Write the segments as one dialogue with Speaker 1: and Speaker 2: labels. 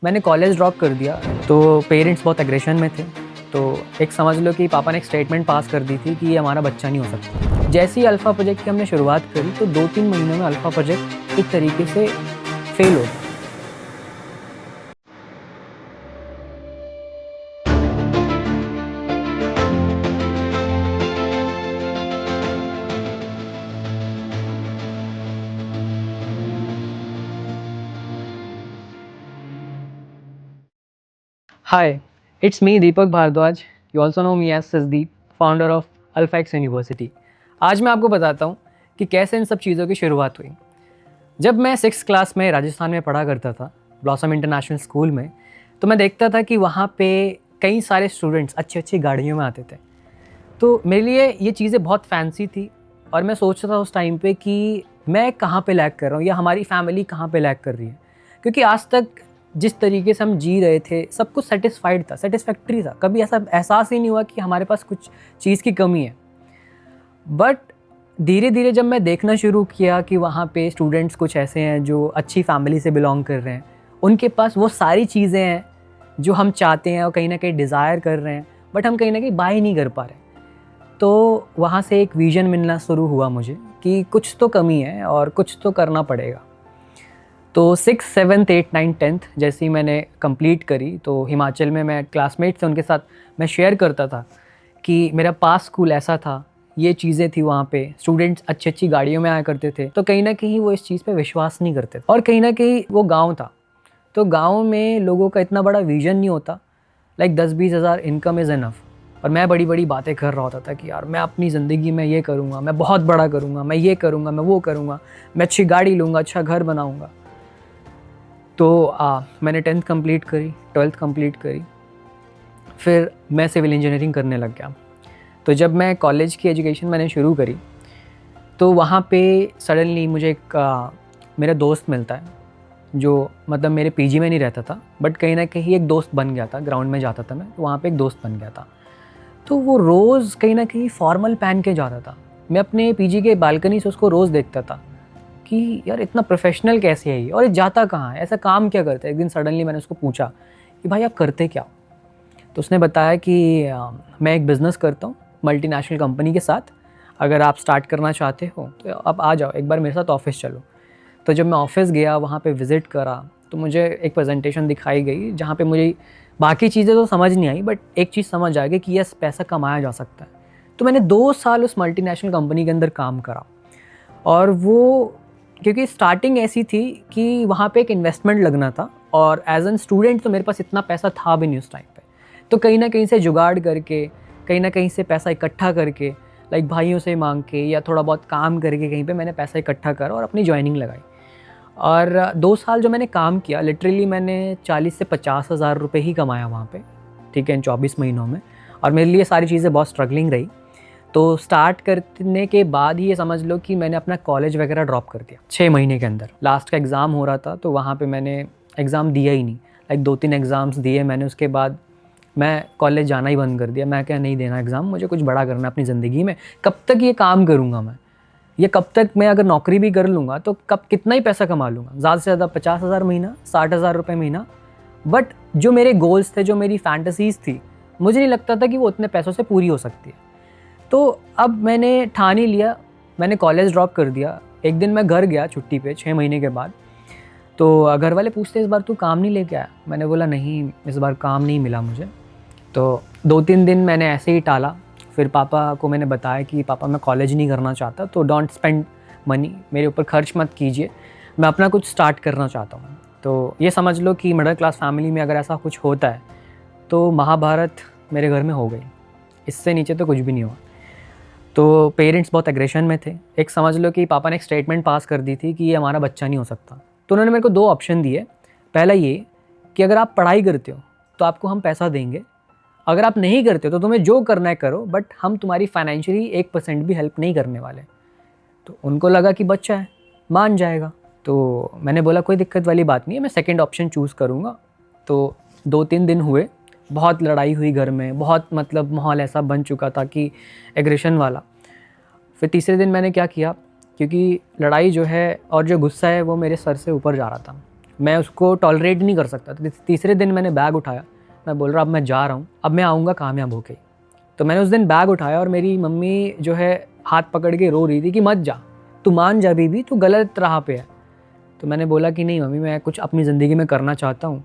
Speaker 1: मैंने college drop कर दिया तो पेरेंट्स बहुत एग्रेशन में थे। तो एक समझ लो कि पापा ने एक स्टेटमेंट पास कर दी थी कि ये हमारा बच्चा नहीं हो सकता। जैसे ही अल्फ़ा प्रोजेक्ट की हमने शुरुआत करी तो 2-3 महीनों में अल्फ़ा प्रोजेक्ट एक तरीके से फेल हो गया। Hi, it's me Deepak Bhardwaj. You also know me as Sasdeep, founder of Alpha X University. आज मैं आपको बताता हूँ कि कैसे इन सब चीज़ों की शुरुआत हुई। जब मैं 6th क्लास में राजस्थान में पढ़ा करता था, ब्लॉसम इंटरनेशनल स्कूल में, तो मैं देखता था कि वहाँ पे कई सारे स्टूडेंट्स अच्छी-अच्छी गाड़ियों में आते थे। तो मेरे लिए ये चीज़ें बहुत फैंसी थी और मैं सोचता था उस टाइम पे कि मैं कहाँ पे लैग कर रहा हूँ या हमारी फैमिली कहाँ पे लैग कर रही है। क्योंकि आज तक जिस तरीके से हम जी रहे थे, सब कुछ सैटिस्फाइड था, सैटिस्फैक्टरी था। कभी ऐसा एहसास ही नहीं हुआ कि हमारे पास कुछ चीज़ की कमी है। बट धीरे-धीरे जब मैं देखना शुरू किया कि वहाँ पे स्टूडेंट्स कुछ ऐसे हैं जो अच्छी फैमिली से बिलॉन्ग कर रहे हैं, उनके पास वो सारी चीज़ें हैं जो हम चाहते हैं और कहीं न कहीं डिज़ायर कर रहे हैं, बट हम कहीं न कहीं बाय नहीं कर पा रहे। तो वहाँ से एक विज़न मिलना शुरू हुआ मुझे कि कुछ तो कमी है और कुछ तो करना पड़ेगा। तो 6th, 7th, 8th, 9th, 10th जैसे ही मैंने कंप्लीट करी तो हिमाचल में मैं क्लासमेट्स थे, उनके साथ मैं शेयर करता था कि मेरा पास स्कूल ऐसा था, ये चीज़ें थी वहाँ पे, स्टूडेंट्स अच्छी-अच्छी गाड़ियों में आया करते थे। तो कहीं न कहीं वो इस चीज़ पे विश्वास नहीं करते थे और कहीं न कहीं वो गाँव था। तो गाँव में लोगों का इतना बड़ा विज़न नहीं होता, लाइक 10-20 हज़ार इनकम इज़ इनफ। और मैं बड़ी-बड़ी बातें कर रहा होता था कि यार मैं अपनी ज़िंदगी में ये करूँगा, मैं बहुत बड़ा करूँगा, मैं ये करूँगा, मैं वो करूँगा, मैं अच्छी गाड़ी लूँगा, अच्छा घर बनाऊँगा। तो मैंने 10th कंप्लीट करी, 12th कंप्लीट करी, फिर मैं सिविल इंजीनियरिंग करने लग गया। तो जब मैं कॉलेज की एजुकेशन मैंने शुरू करी, तो वहाँ पे सडनली मुझे एक मेरा दोस्त मिलता है, जो मतलब मेरे पीजी में नहीं रहता था, बट कहीं न कहीं एक दोस्त बन गया था। ग्राउंड में जाता था मैं, तो वहाँ पे एक दोस्त बन गया था। तो वो रोज़ कहीं न कहीं फॉर्मल पहन के जाता था। मैं अपने पीजी के बालकनी से उसको रोज़ देखता था कि यार इतना प्रोफ़ेशनल कैसे है ये और ये जाता कहाँ है? ऐसा काम क्या करता है? एक दिन सडनली मैंने उसको पूछा कि भाई आप करते क्या हो? तो उसने बताया कि मैं एक बिज़नेस करता हूँ मल्टीनेशनल कंपनी के साथ। अगर आप स्टार्ट करना चाहते हो तो आप आ जाओ, एक बार मेरे साथ ऑफ़िस चलो। तो जब मैं ऑफ़िस गया, वहाँ पे विज़िट करा, तो मुझे एक प्रेज़ेंटेशन दिखाई गई जहाँ पे मुझे बाकी चीज़ें तो समझ नहीं आई, बट एक चीज़ समझ आ गई कि यस, पैसा कमाया जा सकता है। तो मैंने 2 साल उस मल्टीनेशनल कंपनी के अंदर काम करा और वो क्योंकि स्टार्टिंग ऐसी थी कि वहाँ पे एक इन्वेस्टमेंट लगना था और एज़ एन स्टूडेंट तो मेरे पास इतना पैसा था भी नहीं उस टाइम पे। तो कहीं न कहीं से जुगाड़ करके, कहीं न कहीं से पैसा इकट्ठा करके, लाइक भाइयों से माँग के या थोड़ा बहुत काम करके कहीं पे मैंने पैसा इकट्ठा करा और अपनी जॉइनिंग लगाई। और 2 साल जो मैंने काम किया, लिटरली मैंने 40 से 50 हज़ार रुपए ही कमाया वहाँ पे, ठीक है, इन 24 महीनों में। और मेरे लिए सारी चीज़ें बहुत स्ट्रगलिंग रही। तो स्टार्ट करने के बाद ही ये समझ लो कि मैंने अपना कॉलेज वगैरह ड्रॉप कर दिया 6 महीने के अंदर। लास्ट का एग्ज़ाम हो रहा था तो वहाँ पे मैंने एग्ज़ाम दिया ही नहीं। लाइक 2-3 एग्ज़ाम्स दिए मैंने, उसके बाद मैं कॉलेज जाना ही बंद कर दिया। मैं क्या, नहीं देना एग्ज़ाम, मुझे कुछ बड़ा करना है अपनी ज़िंदगी में। कब तक ये काम करूँगा मैं? ये कब तक मैं अगर नौकरी भी कर लूँगा तो कब कितना ही पैसा कमा लूँगा? ज़्यादा से ज़्यादा 50 हज़ार महीना, 60 हज़ार रुपये महीना। बट जो मेरे गोल्स थे, जो मेरी फैंटेसीज़ थी, मुझे नहीं लगता था कि वो उतने पैसों से पूरी हो सकती है। तो अब मैंने ठान ही लिया, मैंने कॉलेज ड्रॉप कर दिया। एक दिन मैं घर गया छुट्टी पे 6 महीने के बाद, तो घर वाले पूछते इस बार तू काम नहीं लेके आया? मैंने बोला नहीं, इस बार काम नहीं मिला मुझे। तो 2-3 दिन मैंने ऐसे ही टाला। फिर पापा को मैंने बताया कि पापा मैं कॉलेज नहीं करना चाहता, तो डोंट स्पेंड मनी, मेरे ऊपर खर्च मत कीजिए, मैं अपना कुछ स्टार्ट करना चाहता हूँ। तो ये समझ लो कि मिडिल क्लास फैमिली में अगर ऐसा कुछ होता है तो महाभारत मेरे घर में हो गई, इससे नीचे तो कुछ भी नहीं हुआ। तो पेरेंट्स बहुत एग्रेशन में थे। एक समझ लो कि पापा ने एक स्टेटमेंट पास कर दी थी कि ये हमारा बच्चा नहीं हो सकता। तो उन्होंने मेरे को 2 ऑप्शन दिए। पहला ये कि अगर आप पढ़ाई करते हो तो आपको हम पैसा देंगे, अगर आप नहीं करते तो तुम्हें जो करना है करो, बट हम तुम्हारी फाइनेंशियली 1% भी हेल्प नहीं करने वाले। तो उनको लगा कि बच्चा है, मान जाएगा। तो मैंने बोला कोई दिक्कत वाली बात नहीं है, मैं सेकंड ऑप्शन चूज़ करूँगा। तो 2-3 दिन हुए, बहुत लड़ाई हुई घर में, बहुत मतलब माहौल ऐसा बन चुका था कि एग्रेशन वाला। फिर तीसरे दिन मैंने क्या किया, क्योंकि लड़ाई जो है और जो गुस्सा है वो मेरे सर से ऊपर जा रहा था, मैं उसको टॉलरेट नहीं कर सकता। तो तीसरे दिन मैंने बैग उठाया, मैं बोल रहा अब मैं जा रहा हूँ, अब मैं आऊँगा कामयाब होके। तो मैंने उस दिन बैग उठाया और मेरी मम्मी जो है हाथ पकड़ के रो रही थी कि मत जा, तू मान जा बीबी, तू गलत राह पे है। तो मैंने बोला कि नहीं मम्मी, मैं कुछ अपनी ज़िंदगी में करना चाहता हूँ।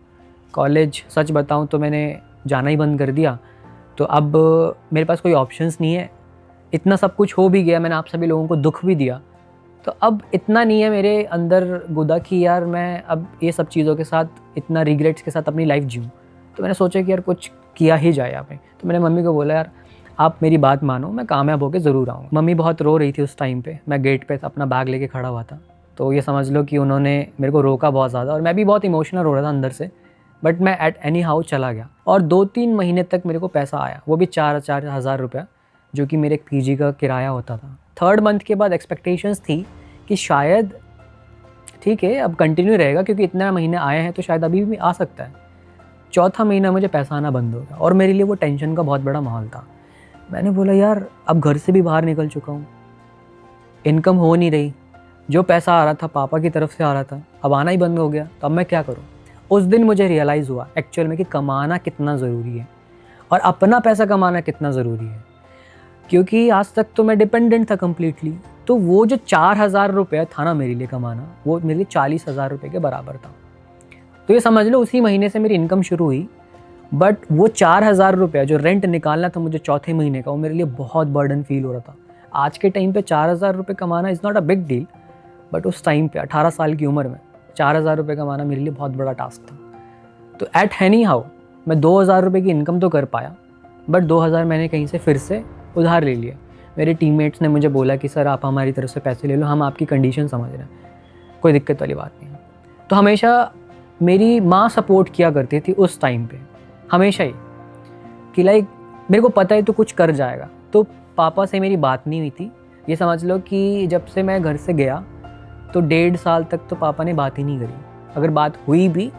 Speaker 1: कॉलेज सच बताऊँ तो मैंने जाना ही बंद कर दिया। तो अब मेरे पास कोई ऑप्शंस नहीं है, इतना सब कुछ हो भी गया, मैंने आप सभी लोगों को दुख भी दिया, तो अब इतना नहीं है मेरे अंदर गुदा कि यार मैं अब ये सब चीज़ों के साथ इतना रिग्रेट्स के साथ अपनी लाइफ जीऊँ। तो मैंने सोचा कि यार कुछ किया ही जाए यहाँ पे। तो मैंने मम्मी को बोला यार आप मेरी बात मानो, मैं कामयाब होकर ज़रूर आऊँगा। मम्मी बहुत रो रही थी उस टाइम पे, मैं गेट पे अपना बैग लेके खड़ा हुआ था। तो ये समझ लो कि उन्होंने मेरे को रोका बहुत ज़्यादा और मैं भी बहुत इमोशनल हो रहा था अंदर से, बट मैं एट एनी हाउ चला गया। और 2-3 महीने तक मेरे को पैसा आया, वो भी 4-4 हज़ार रुपया, जो कि मेरे पीजी का किराया होता था। 3rd मंथ के बाद एक्सपेक्टेशंस थी कि शायद ठीक है अब कंटिन्यू रहेगा, क्योंकि इतने महीने आए हैं तो शायद अभी भी आ सकता है। 4था महीना मुझे पैसा आना बंद हो गया और मेरे लिए वो टेंशन का बहुत बड़ा माहौल था। मैंने बोला यार अब घर से भी बाहर निकल चुका हूँ, इनकम हो नहीं रही, जो पैसा आ रहा था पापा की तरफ से आ रहा था अब आना ही बंद हो गया, तो अब मैं क्या करूँ। उस दिन मुझे रियलाइज़ हुआ एक्चुअल में कि कमाना कितना ज़रूरी है और अपना पैसा कमाना कितना ज़रूरी है, क्योंकि आज तक तो मैं डिपेंडेंट था कम्प्लीटली। तो वो जो 4,000 रुपये था ना मेरे लिए कमाना, वो मेरे लिए 40,000 रुपये के बराबर था। तो ये समझ लो उसी महीने से मेरी इनकम शुरू हुई, बट वो 4,000 रुपये जो रेंट निकालना था मुझे चौथे महीने का, वो मेरे लिए बहुत बर्डन फील हो रहा था। आज के टाइम पे 4,000 रुपये कमाना is not a big deal, but उस टाइम पे 18 साल की उम्र में 4,000 रुपये कमाना मेरे लिए बहुत बड़ा टास्क था। तो एट एनी हाउ मैं 2,000 रुपये की इनकम तो कर पाया, बट 2,000 मैंने कहीं से फिर से उधार ले लिया। मेरे टीममेट्स ने मुझे बोला कि सर आप हमारी तरफ से पैसे ले लो, हम आपकी कंडीशन समझ रहे हैं, कोई दिक्कत वाली बात नहीं है। तो हमेशा मेरी माँ सपोर्ट किया करती थी उस टाइम पे, हमेशा ही, कि लाइक मेरे को पता है तो कुछ कर जाएगा। तो पापा से मेरी बात नहीं हुई थी। ये समझ लो कि जब से मैं घर से गया तो 1.5 साल तक तो पापा ने बात ही नहीं करी। अगर बात हुई भी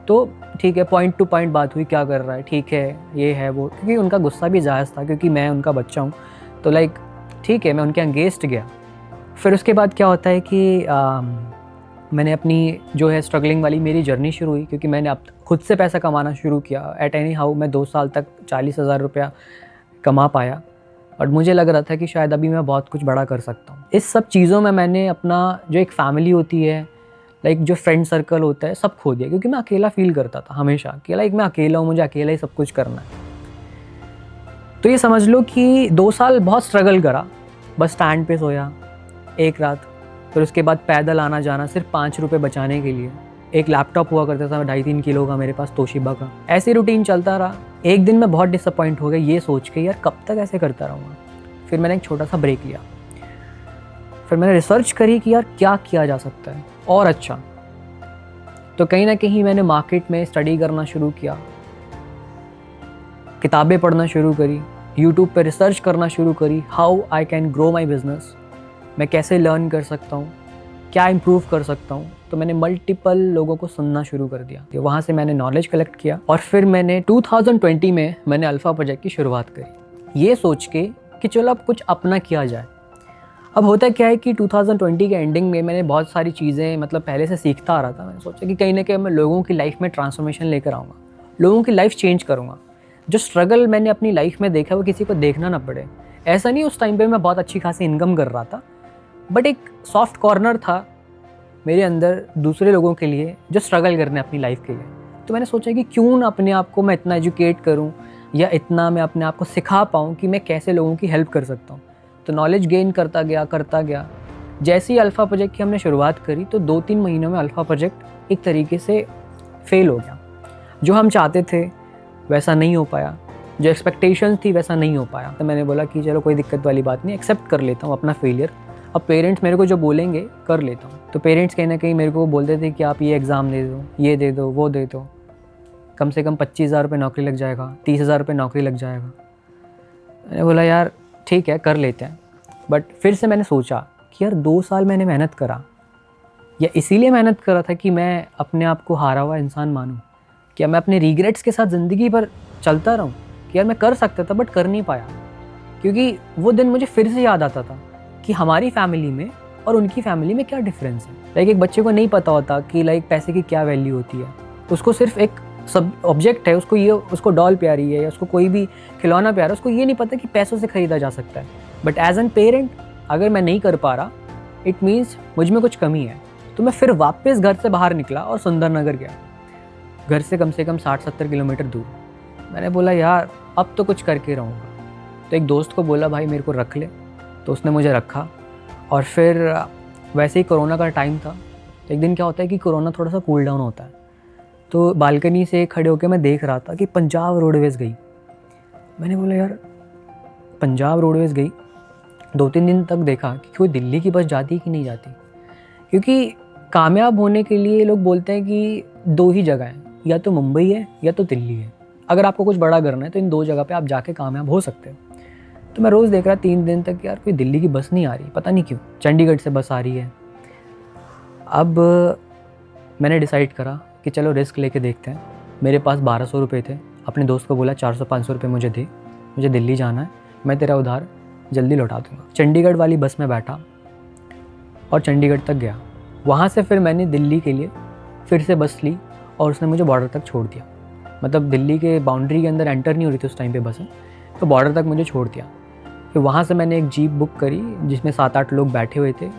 Speaker 1: तो ठीक है, पॉइंट टू पॉइंट बात हुई, क्या कर रहा है, ठीक है, ये है वो, क्योंकि उनका गुस्सा भी जायज़ था, क्योंकि मैं उनका बच्चा हूँ। तो लाइक ठीक है, मैं उनके अगेंस्ट गया। फिर उसके बाद क्या होता है कि मैंने अपनी जो है स्ट्रगलिंग वाली मेरी जर्नी शुरू हुई, क्योंकि मैंने अब खुद से पैसा कमाना शुरू किया। एट एनी हाउ मैं 2 साल तक 40,000 रुपया कमा पाया और मुझे लग रहा था कि शायद अभी मैं बहुत कुछ बड़ा कर सकता हूँ। इस सब चीज़ों में मैंने अपना जो एक फैमिली होती है, लाइक जो फ्रेंड सर्कल होता है, सब खो दिया, क्योंकि मैं अकेला फील करता था हमेशा कि लाइक मैं अकेला हूँ, मुझे अकेला ही सब कुछ करना है। तो ये समझ लो कि 2 साल बहुत स्ट्रगल करा, बस स्टैंड पे सोया एक रात, फिर उसके बाद पैदल आना जाना सिर्फ 5 रुपये बचाने के लिए। एक लैपटॉप हुआ करता था 2.5-3 किलो का मेरे पास, तोशिबा का। ऐसे रूटीन चलता रहा। एक दिन मैं बहुत डिसअपॉइंट हो गया ये सोच के यार कब तक ऐसे करता रहूँगा। फिर मैंने एक छोटा सा ब्रेक लिया, फिर मैंने रिसर्च करी कि यार क्या किया जा सकता है और अच्छा। तो कहीं ना कहीं मैंने मार्केट में स्टडी करना शुरू किया, किताबें पढ़ना शुरू करी, यूट्यूब पे रिसर्च करना शुरू करी, how I can grow my business, मैं कैसे लर्न कर सकता हूँ, क्या इम्प्रूव कर सकता हूँ। तो मैंने मल्टीपल लोगों को सुनना शुरू कर दिया, तो वहाँ से मैंने नॉलेज कलेक्ट किया और फिर मैंने 2020 में मैंने अल्फ़ा प्रोजेक्ट की शुरुआत करी, ये सोच के कि चलो अब कुछ अपना किया जाए। अब होता क्या है कि 2020 के एंडिंग में मैंने बहुत सारी चीज़ें मतलब पहले से सीखता आ रहा था। मैंने सोचा कि कहीं ना कहीं मैं लोगों की लाइफ में ट्रांसफॉर्मेशन लेकर आऊँगा, लोगों की लाइफ चेंज करूँगा। जो स्ट्रगल मैंने अपनी लाइफ में देखा वो किसी को देखना ना पड़े। ऐसा नहीं उस टाइम पे मैं बहुत अच्छी खासी इनकम कर रहा था, बट एक सॉफ्ट कॉर्नर था मेरे अंदर दूसरे लोगों के लिए जो स्ट्रगल करने अपनी लाइफ के लिए। तो मैंने सोचा कि क्यों ना अपने आप को मैं इतना एजुकेट करूं या इतना मैं अपने आप को सिखा पाऊं कि मैं कैसे लोगों की हेल्प कर सकता हूं। तो नॉलेज गेन करता गया। जैसे ही अल्फ़ा प्रोजेक्ट की हमने शुरुआत करी तो 2-3 महीनों में अल्फ़ा प्रोजेक्ट एक तरीके से फेल हो गया। जो हम चाहते थे वैसा नहीं हो पाया, जो एक्सपेक्टेशंस थी वैसा नहीं हो पाया। तो मैंने बोला कि चलो कोई दिक्कत वाली बात नहीं, एक्सेप्ट कर लेता हूँ अपना फेलियर। अब पेरेंट्स मेरे को जो बोलेंगे कर लेता हूँ। तो पेरेंट्स कहीं ना कहीं मेरे को बोलते थे कि आप ये एग्ज़ाम दे दो, ये दे दो, वो दे दो, कम से कम 25,000 रुपये नौकरी लग जाएगा, 30,000 रुपये नौकरी लग जाएगा। मैंने बोला यार ठीक है कर लेते हैं। बट फिर से मैंने सोचा कि यार 2 साल मैंने मेहनत करा, या इसीलिए मेहनत करा था कि मैं अपने आप को हारा हुआ इंसान मानूं, क्या मैं अपने रिग्रेट्स के साथ ज़िंदगी भर चलता रहूं कि यार मैं कर सकता था बट कर नहीं पाया। क्योंकि वो दिन मुझे फिर से याद आता था कि हमारी फैमिली में और उनकी फैमिली में क्या डिफरेंस है। लाइक एक बच्चे को नहीं पता होता कि लाइक पैसे की क्या वैल्यू होती है, उसको सिर्फ एक सब ऑब्जेक्ट है, उसको डॉल प्यारी है या उसको कोई भी खिलौना प्यारा, उसको ये नहीं पता कि पैसों से ख़रीदा जा सकता है। बट एज एन पेरेंट अगर मैं नहीं कर पा रहा, इट मीन्स मुझ में कुछ कमी है। तो मैं फिर वापस घर से बाहर निकला और सुंदरनगर गया, घर से कम 60-70 किलोमीटर दूर। मैंने बोला यार अब तो कुछ करके रहूँगा। तो एक दोस्त को बोला भाई मेरे को रख ले, तो उसने मुझे रखा। और फिर वैसे ही कोरोना का टाइम था, तो एक दिन क्या होता है कि कोरोना थोड़ा सा कूल डाउन होता है, तो बालकनी से खड़े होकर मैं देख रहा था कि पंजाब रोडवेज़ गई। मैंने बोला यार पंजाब रोडवेज़ गई। 2-3 दिन तक देखा कि कोई दिल्ली की बस जाती कि नहीं जाती, क्योंकि कामयाब होने के लिए लोग बोलते हैं कि 2 ही जगह हैं, या तो मुंबई है या तो दिल्ली है। अगर आपको कुछ बड़ा करना है तो इन 2 जगह पे आप जाके कामयाब हो सकते हो। तो मैं रोज़ देख रहा 3 दिन तक यार कोई दिल्ली की बस नहीं आ रही, पता नहीं क्यों, चंडीगढ़ से बस आ रही है। अब मैंने डिसाइड करा कि चलो रिस्क लेके देखते हैं। मेरे पास 1200 रुपये थे, अपने दोस्त को बोला 400-500 रुपये मुझे दे, मुझे दिल्ली जाना है, मैं तेरा उधार जल्दी लौटा दूँगा। चंडीगढ़ वाली बस में बैठा और चंडीगढ़ तक गया। वहाँ से फिर मैंने दिल्ली के लिए फिर से बस ली और उसने मुझे बॉर्डर तक छोड़ दिया। मतलब दिल्ली के बाउंड्री के अंदर एंटर नहीं हो रही थी उस टाइम पे बसें, तो बॉर्डर तक मुझे छोड़ दिया। फिर वहाँ से मैंने एक जीप बुक करी जिसमें 7-8 लोग बैठे हुए थे।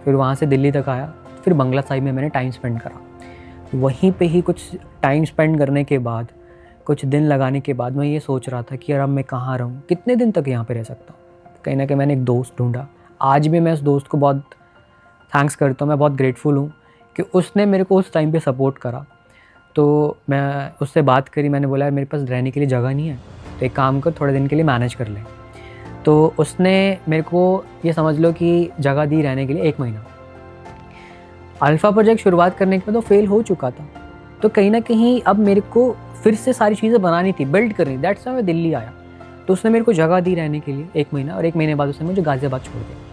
Speaker 1: फिर वहाँ से दिल्ली तक आया। फिर बंगला साहिब में मैंने टाइम स्पेंड करा। वहीं पे ही कुछ टाइम स्पेंड करने के बाद, कुछ दिन लगाने के बाद मैं ये सोच रहा था कि यार अब मैं कहाँ रहूँ, कितने दिन तक यहाँ पे रह सकता हूँ। कहीं ना कहीं मैंने एक दोस्त ढूंढा। आज भी मैं उस दोस्त को बहुत थैंक्स करता हूँ, मैं बहुत ग्रेटफुल हूँ कि उसने मेरे को उस टाइम पे सपोर्ट करा। तो मैं उससे बात करी, मैंने बोला यार मेरे पास रहने के लिए जगह नहीं है, तो एक काम कर थोड़े दिन के लिए मैनेज कर ले। तो उसने मेरे को ये समझ लो कि जगह दी रहने के लिए 1 महीना। अल्फ़ा प्रोजेक्ट शुरुआत करने के बाद तो फेल हो चुका था, तो कहीं ना कहीं अब मेरे को फिर से सारी चीज़ें बनानी थी, बिल्ड करनी। दैट्स व्हाई मैं दिल्ली आया। तो उसने मेरे को जगह दी रहने के लिए 1 महीना, और 1 महीने बाद उसने मुझे गाज़ियाबाद छोड़ दिया।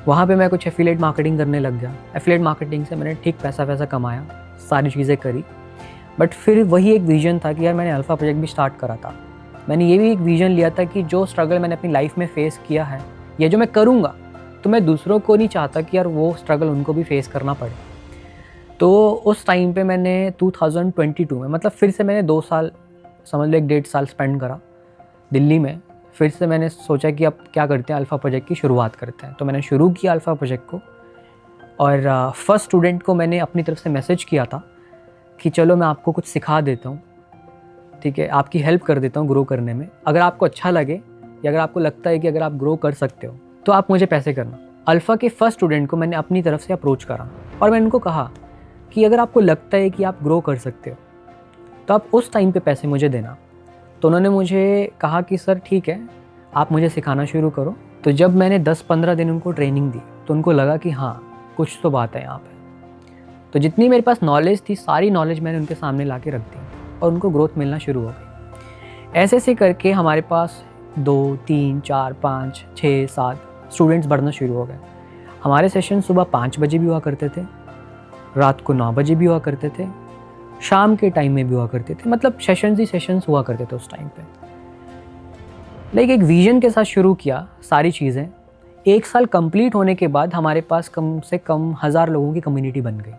Speaker 1: वहाँ पे मैं कुछ एफिलिएट मार्केटिंग करने लग गया। एफिलिएट मार्केटिंग से मैंने ठीक पैसा कमाया, सारी चीज़ें करी। बट फिर वही एक विज़न था कि यार मैंने अल्फ़ा प्रोजेक्ट भी स्टार्ट करा था। मैंने ये भी एक विज़न लिया था कि जो स्ट्रगल मैंने अपनी लाइफ में फ़ेस किया है, या जो मैं करूँगा, तो मैं दूसरों को नहीं चाहता कि यार वो स्ट्रगल उनको भी फेस करना पड़े। तो उस टाइम पे मैंने 2022 में, मतलब फिर से मैंने 2 साल, समझ लो 1-1.5 साल स्पेंड करा दिल्ली में। फिर से मैंने सोचा कि अब क्या करते हैं, अल्फ़ा प्रोजेक्ट की शुरुआत करते हैं। तो मैंने शुरू किया अल्फ़ा प्रोजेक्ट को, और फर्स्ट स्टूडेंट को मैंने अपनी तरफ से मैसेज किया था कि चलो मैं आपको कुछ सिखा देता हूँ, ठीक है, आपकी हेल्प कर देता हूँ ग्रो करने में। अगर आपको अच्छा लगे या अगर आपको लगता है कि अगर आप ग्रो कर सकते हो तो आप मुझे पैसे करना। अल्फ़ा के फर्स्ट स्टूडेंट को मैंने अपनी तरफ से अप्रोच करा और मैंने उनको कहा कि अगर आपको लगता है कि आप ग्रो कर सकते हो तो आप उस टाइम पे पैसे मुझे देना। तो उन्होंने मुझे कहा कि सर ठीक है, आप मुझे सिखाना शुरू करो। तो जब मैंने 10-15 दिन उनको ट्रेनिंग दी तो उनको लगा कि हाँ कुछ तो बात है यहाँ पे। तो जितनी मेरे पास नॉलेज थी, सारी नॉलेज मैंने उनके सामने ला के रख दी और उनको ग्रोथ मिलना शुरू हो गई। ऐसे ऐसे करके हमारे पास 2, 3, 4, 5, 6, 7 स्टूडेंट्स बढ़ना शुरू हो गए। हमारे सेशन सुबह 5 बजे भी हुआ करते थे, रात को 9 बजे भी हुआ करते थे, शाम के टाइम में भी हुआ करते थे। मतलब सेशंस ही सेशंस हुआ करते थे उस टाइम पे। लाइक एक विजन के साथ शुरू किया सारी चीज़ें। 1 साल कंप्लीट होने के बाद हमारे पास कम से कम 1000 लोगों की कम्युनिटी बन गई।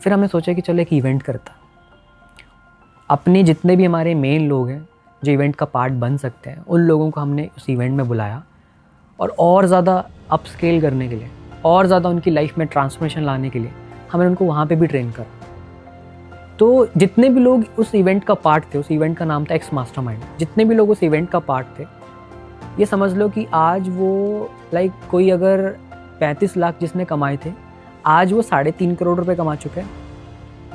Speaker 1: फिर हमने सोचा कि चलो एक इवेंट करता। अपने जितने भी हमारे मेन लोग हैं जो इवेंट का पार्ट बन सकते हैं, उन लोगों को हमने उस इवेंट में बुलाया और ज़्यादा अपस्केल करने के लिए, और ज़्यादा उनकी लाइफ में ट्रांसफॉर्मेशन लाने के लिए हमने उनको वहाँ पे भी ट्रेन करा। तो जितने भी लोग उस इवेंट का पार्ट थे, उस इवेंट का नाम था एक्स मास्टरमाइंड, जितने भी लोग उस इवेंट का पार्ट थे, ये समझ लो कि आज वो लाइक कोई अगर 35 लाख जिसने कमाए थे, आज वो 3.5 करोड़ रुपए कमा चुके हैं।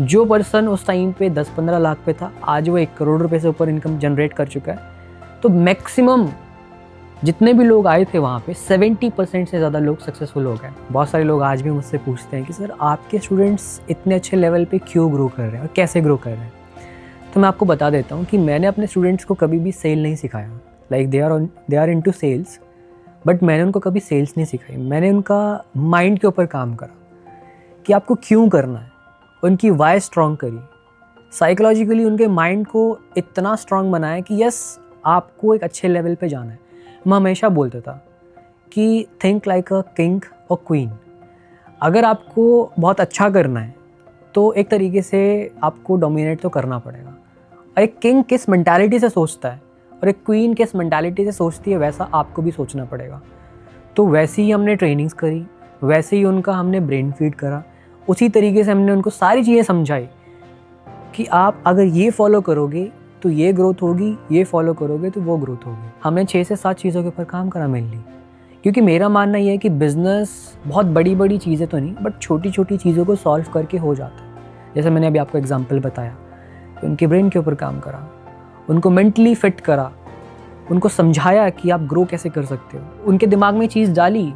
Speaker 1: जो पर्सन उस टाइम पे 10-15 लाख पे था, आज वो 1 करोड़ रुपए से ऊपर इनकम जनरेट कर चुका है। तो मैक्सिमम जितने भी लोग आए थे वहाँ पे 70% से ज़्यादा लोग सक्सेसफुल हो गए। बहुत सारे लोग आज भी मुझसे पूछते हैं कि सर आपके स्टूडेंट्स इतने अच्छे लेवल पे क्यों ग्रो कर रहे हैं और कैसे ग्रो कर रहे हैं। तो मैं आपको बता देता हूँ कि मैंने अपने स्टूडेंट्स को कभी भी सेल नहीं सिखाया। Like they are into sales, but मैंने उनको कभी सेल्स नहीं सिखाई। मैंने उनका माइंड के ऊपर काम करा कि आपको क्यों करना है, उनकी वाई स्ट्रॉन्ग करी, साइकोलॉजिकली उनके माइंड को इतना स्ट्रॉन्ग बनाया कि यस आपको एक अच्छे लेवल पे जाना है। मैं हमेशा बोलता था कि थिंक लाइक अ किंग और क्वीन। अगर आपको बहुत अच्छा करना है तो एक तरीके से आपको डोमिनेट तो करना पड़ेगा। और एक किंग किस मेंटालिटी से सोचता है और एक क्वीन किस मेंटालिटी से सोचती है, वैसा आपको भी सोचना पड़ेगा। तो वैसे ही हमने ट्रेनिंग्स करी, वैसे ही उनका हमने ब्रेन फीड करा, उसी तरीके से हमने उनको सारी चीज़ें समझाई कि आप अगर ये फॉलो करोगे तो ये ग्रोथ होगी, ये फॉलो करोगे तो वो ग्रोथ होगी। हमने 6 से 7 चीज़ों के ऊपर काम करा मेनली, क्योंकि मेरा मानना ये है कि बिज़नेस बहुत बड़ी बड़ी चीज़ें तो नहीं, बट छोटी छोटी चीज़ों को सॉल्व करके हो जाता है। जैसे मैंने अभी आपको एग्जांपल बताया कि उनके ब्रेन के ऊपर काम करा, उनको मेंटली फिट करा, उनको समझाया कि आप ग्रो कैसे कर सकते हो, उनके दिमाग में चीज़ डाली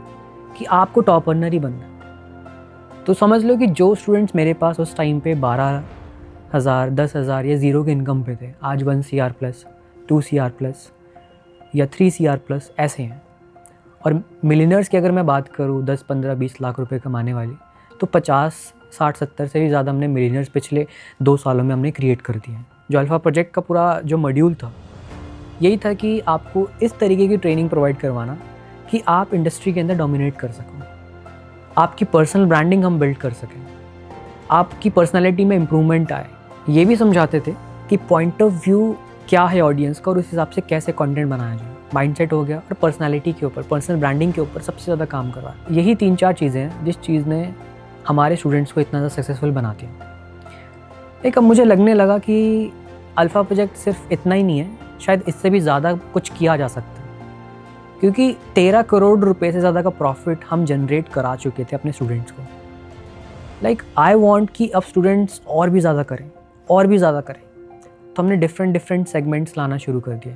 Speaker 1: कि आपको टॉप अर्नर ही बनना है। तो समझ लो कि जो स्टूडेंट्स मेरे पास उस टाइम पे 12,000, 10,000 या ज़ीरो के इनकम पे थे, आज 1 CR प्लस, 2 CR प्लस या 3 CR प्लस ऐसे हैं। और मिलियनर्स की अगर मैं बात करूँ 10, 15, 20 लाख रुपए कमाने वाले, तो 50, 60, 70 से भी ज़्यादा हमने मिलियनर्स पिछले 2 सालों में हमने क्रिएट कर दिए हैं। जो अल्फ़ा प्रोजेक्ट का पूरा जो मॉड्यूल था यही था कि आपको इस तरीके की ट्रेनिंग प्रोवाइड करवाना कि आप इंडस्ट्री के अंदर डोमिनेट कर सको, आपकी पर्सनल ब्रांडिंग हम बिल्ड कर सकें, आपकी पर्सनैलिटी में इम्प्रूवमेंट आए। ये भी समझाते थे कि पॉइंट ऑफ व्यू क्या है ऑडियंस का और उस हिसाब से कैसे कंटेंट बनाया जाए। माइंडसेट हो गया और पर्सनालिटी के ऊपर, पर्सनल ब्रांडिंग के ऊपर सबसे ज़्यादा काम करवा। यही 3-4 चीज़ें हैं जिस चीज़ ने हमारे स्टूडेंट्स को इतना ज़्यादा सक्सेसफुल बना दिया। एक अब मुझे लगने लगा कि अल्फ़ा प्रोजेक्ट सिर्फ इतना ही नहीं है, शायद इससे भी ज़्यादा कुछ किया जा सकता है, क्योंकि 13 करोड़ रुपए से ज़्यादा का प्रॉफिट हम जनरेट करा चुके थे अपने स्टूडेंट्स को। लाइक आई वांट कि अब स्टूडेंट्स और भी ज़्यादा करें, और भी ज़्यादा करें। तो हमने डिफरेंट सेगमेंट्स लाना शुरू कर दिए।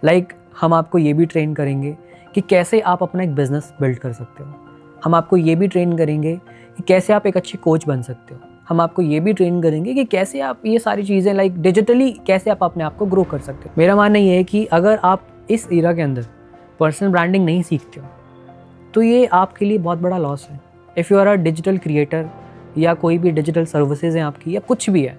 Speaker 1: लाइक हम आपको ये भी ट्रेन करेंगे कि कैसे आप अपना एक बिज़नेस बिल्ड कर सकते हो। हम आपको ये भी ट्रेन करेंगे कि कैसे आप एक अच्छे कोच बन सकते हो। हम आपको ये भी ट्रेन करेंगे कि कैसे आप ये सारी चीज़ें लाइक डिजिटली कैसे आप अपने आप को ग्रो कर सकते हो। मेरा मानना ये है कि अगर आप इस एरा के अंदर पर्सनल ब्रांडिंग नहीं सीखते हो तो ये आपके लिए बहुत बड़ा लॉस है। If you are a digital creator या कोई भी डिजिटल सर्विसेज हैं आपकी या कुछ भी है,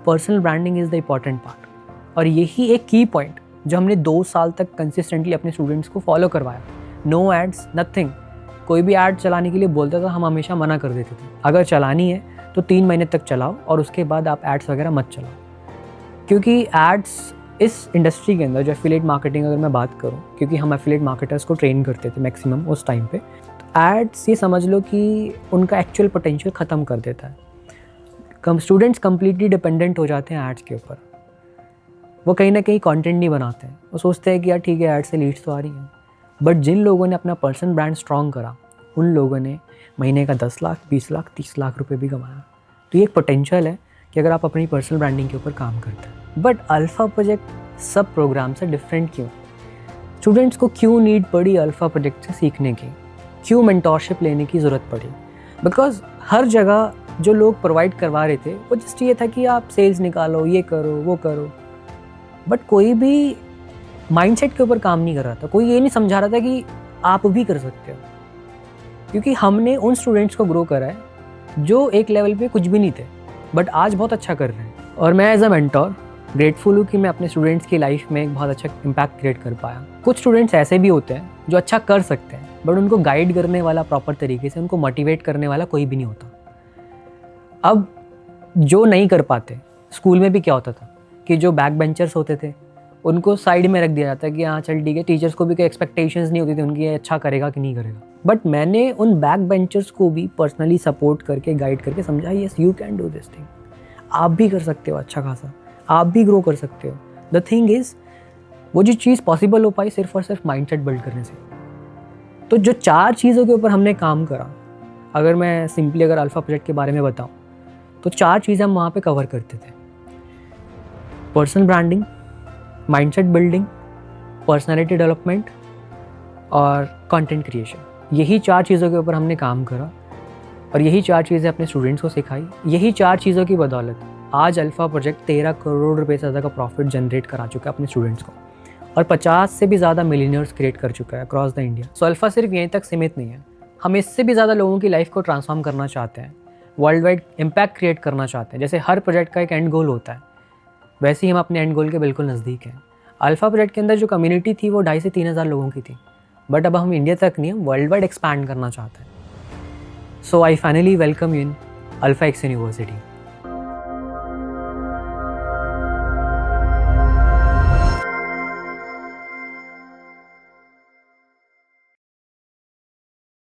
Speaker 1: personal branding is the important part. और यही एक की पॉइंट जो हमने 2 साल तक कंसिस्टेंटली अपने स्टूडेंट्स को फॉलो करवाया। No ads, nothing. कोई भी ऐड चलाने के लिए बोलता था, हम हमेशा मना कर देते थे। अगर चलानी है तो 3 महीने तक चलाओ और उसके बाद आप एड्स वगैरह मत चलाओ, क्योंकि एड्स इस इंडस्ट्री के अंदर जो एफिलिएट मार्केटिंग अगर मैं बात करूं, क्योंकि हम एफिलिएट मार्केटर्स को ट्रेन करते थे मैक्सिमम उस टाइम पे, तो एड्स ये समझ लो कि उनका एक्चुअल पोटेंशियल ख़त्म कर देता है। स्टूडेंट्स कम्प्लीटली डिपेंडेंट हो जाते हैं एड्स के ऊपर। वो कहीं ना कहीं कंटेंट नहीं बनाते हैं, वो सोचते हैं कि यार ठीक है ऐड से लीड्स तो आ रही हैं। बट जिन लोगों ने अपना पर्सनल ब्रांड स्ट्रॉन्ग करा, उन लोगों ने महीने का 10 लाख, 20 लाख, 30 लाख रुपए भी कमाया। तो ये एक पोटेंशियल है कि अगर आप अपनी पर्सनल ब्रांडिंग के ऊपर काम करते हैं। बट अल्फ़ा प्रोजेक्ट सब प्रोग्राम से डिफरेंट क्यों? स्टूडेंट्स को क्यों नीड पड़ी अल्फ़ा प्रोजेक्ट से सीखने की, क्यों मेंटोरशिप लेने की ज़रूरत पड़ी? बिकॉज हर जगह जो लोग प्रोवाइड करवा रहे थे वो जस्ट ये था कि आप सेल्स निकालो, ये करो, वो करो। बट कोई भी माइंडसेट के ऊपर काम नहीं कर रहा था। कोई ये नहीं समझा रहा था कि आप भी कर सकते हो, क्योंकि हमने उन स्टूडेंट्स को ग्रो करा है जो एक लेवल पे कुछ भी नहीं थे बट आज बहुत अच्छा कर रहे हैं। और मैं एज अ मेंटोर ग्रेटफुल हूँ कि मैं अपने स्टूडेंट्स की लाइफ में एक बहुत अच्छा इम्पैक्ट क्रिएट कर पाया। कुछ स्टूडेंट्स ऐसे भी होते हैं जो अच्छा कर सकते हैं बट उनको गाइड करने वाला प्रॉपर तरीके से, उनको मोटिवेट करने वाला कोई भी नहीं होता। अब जो नहीं कर पाते, स्कूल में भी क्या होता था कि जो बैक बेंचर्स होते थे उनको साइड में रख दिया जाता है कि हाँ चल ठीक है। टीचर्स को भी कोई एक्सपेक्टेशंस नहीं होती थी उनकी, अच्छा करेगा कि नहीं करेगा। बट मैंने उन बैक बेंचर्स को भी पर्सनली सपोर्ट करके, गाइड करके समझा, yes you can do this thing. आप भी कर सकते हो अच्छा खासा, आप भी ग्रो कर सकते हो। द थिंग इज़ वो जो चीज़ पॉसिबल हो पाई सिर्फ और सिर्फ माइंडसेट बिल्ड करने से। तो जो 4 चीज़ों के ऊपर हमने काम करा, अगर मैं सिंपली अगर अल्फ़ा प्रोजेक्ट के बारे में बताऊँ तो 4 चीज़ें हम वहाँ पे कवर करते थे। Personal branding, mindset building, personality development और कंटेंट क्रिएशन। यही 4 चीज़ों के ऊपर हमने काम करा और यही 4 चीज़ें अपने स्टूडेंट्स को सिखाई। यही 4 चीज़ों की बदौलत आज अल्फ़ा प्रोजेक्ट 13 करोड़ रुपए से ज़्यादा का प्रॉफिट जनरेट करा चुका है अपने स्टूडेंट्स को और 50 से भी ज़्यादा मिलियनर्स क्रिएट कर चुका है across the India. So alpha सिर्फ यहीं तक सीमित नहीं है, हम इससे भी ज़्यादा लोगों की लाइफ को ट्रांसफॉर्म करना चाहते हैं, वर्ल्ड वाइड इम्पैक्ट क्रिएट करना चाहते हैं। जैसे हर प्रोजेक्ट का एक एंड गोल होता है, वैसे ही हम अपने एंड गोल के बिल्कुल नज़दीक हैं। अल्फ़ा प्रोजेक्ट के अंदर जो कम्युनिटी थी वो 2,500 से 3,000 लोगों की थी, बट अब हम इंडिया तक नहीं, हम वर्ल्ड वाइड एक्सपैंड करना चाहते हैं. So I finally welcome you in Alpha X university.